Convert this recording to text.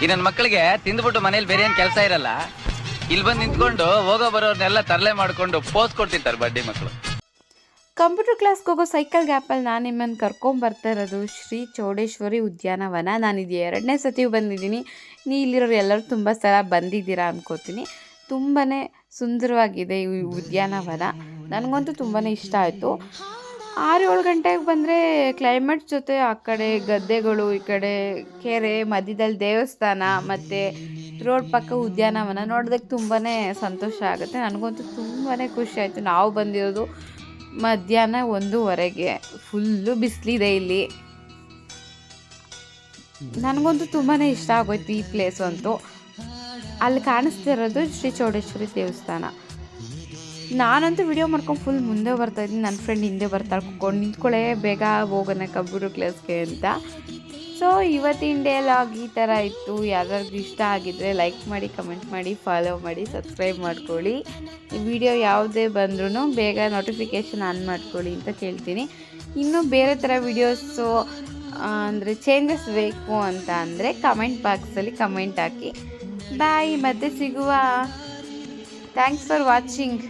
ಈ ನನ್ನ ಮಕ್ಕಳಿಗೆ ತಿಂದ್ಬಿಟ್ಟು ಮನೇಲಿ ಬೇರೆ ಏನ್ ಕೆಲಸ ಇರಲ್ಲ, ಇಲ್ಲಿ ಬಂದು ನಿಂತ್ಕೊಂಡು ಹೋಗೋ ಬರೋರ್ನೆಲ್ಲ ತರಲೆ ಮಾಡ್ಕೊಂಡು ಪೋಸ್ ಕೊಡ್ತಿರ್ತಾರೆ ಬಡ್ಡಿ ಮಕ್ಕಳು. ಕಂಪ್ಯೂಟರ್ ಕ್ಲಾಸ್ಗೆ ಹೋಗೋ ಸೈಕಲ್ ಗ್ಯಾಪಲ್ಲಿ ನಾನು ನಿಮ್ಮನ್ನು ಕರ್ಕೊಂಬರ್ತಾ ಇರೋದು ಶ್ರೀ ಚೌಡೇಶ್ವರಿ ಉದ್ಯಾನವನ. ನಾನಿದು 2ನೇ ಸತಿ ಬಂದಿದ್ದೀನಿ. ಇಲ್ಲಿರೋರು ಎಲ್ಲರೂ ತುಂಬ ಸಲ ಬಂದಿದ್ದೀರಾ ಅನ್ಕೋತೀನಿ. ತುಂಬಾ ಸುಂದರವಾಗಿದೆ ಈ ಉದ್ಯಾನವನ. ನನಗಂತೂ ತುಂಬಾ ಇಷ್ಟ ಆಯಿತು. 6-7 ಗಂಟೆಗೆ ಬಂದರೆ ಕ್ಲೈಮೇಟ್ ಜೊತೆ ಆ ಕಡೆ ಗದ್ದೆಗಳು, ಈ ಕಡೆ ಕೆರೆ, ಮಧ್ಯದಲ್ಲಿ ದೇವಸ್ಥಾನ ಮತ್ತು ರೋಡ್ ಪಕ್ಕ ಉದ್ಯಾನವನ ನೋಡೋದಕ್ಕೆ ತುಂಬಾ ಸಂತೋಷ ಆಗುತ್ತೆ. ನನಗಂತೂ ತುಂಬಾ ಖುಷಿ ಆಯಿತು. ನಾವು ಬಂದಿರೋದು ಮಧ್ಯಾಹ್ನ 1:15. ಫುಲ್ಲು ಬಿಸಿಲಿದೆ ಇಲ್ಲಿ. ನನಗಂತೂ ತುಂಬಾ ಇಷ್ಟ ಆಗೋಯ್ತು ಈ ಪ್ಲೇಸು ಅಂತೂ. ಅಲ್ಲಿ ಕಾಣಿಸ್ತಿರೋದು ಶ್ರೀ ಚೌಡೇಶ್ವರಿ ದೇವಸ್ಥಾನ. ನಾನಂತೂ ವಿಡಿಯೋ ಮಾಡ್ಕೊಂಡು ಫುಲ್ ಮುಂದೆ ಬರ್ತಾಯಿದ್ದೀನಿ. ನನ್ನ ಫ್ರೆಂಡ್ ಹಿಂದೆ ಬರ್ತಾಳೆ, ಕುತ್ಕೊಂಡು ನಿಂತ್ಕೊಳ್ಳೇ ಬೇಗ ಹೋಗೋಣ ಕಂಪ್ಯೂಟರ್ ಕ್ಲಾಸ್ಗೆ ಅಂತ. ಸೊ ಇವತ್ತಿನ ಡೇ ಲಾಗ್ ಈ ಥರ ಇತ್ತು. ಯಾರ್ಯಾರಿಗೂ ಇಷ್ಟ ಆಗಿದ್ದರೆ ಲೈಕ್ ಮಾಡಿ, ಕಮೆಂಟ್ ಮಾಡಿ, ಫಾಲೋ ಮಾಡಿ, ಸಬ್ಸ್ಕ್ರೈಬ್ ಮಾಡ್ಕೊಳ್ಳಿ. ಈ ವಿಡಿಯೋ ಯಾವುದೇ ಬಂದ್ರೂ ಬೇಗ ನೋಟಿಫಿಕೇಷನ್ ಆನ್ ಮಾಡ್ಕೊಳ್ಳಿ ಅಂತ ಕೇಳ್ತೀನಿ. ಇನ್ನೂ ಬೇರೆ ಥರ ವಿಡಿಯೋಸು ಅಂದರೆ ಚೇಂಜಸ್ ಬೇಕು ಅಂತ ಅಂದರೆ ಕಮೆಂಟ್ ಬಾಕ್ಸಲ್ಲಿ ಕಮೆಂಟ್ ಹಾಕಿ. ಬಾಯ್, ಮತ್ತೆ ಸಿಗುವ. Thanks for watching.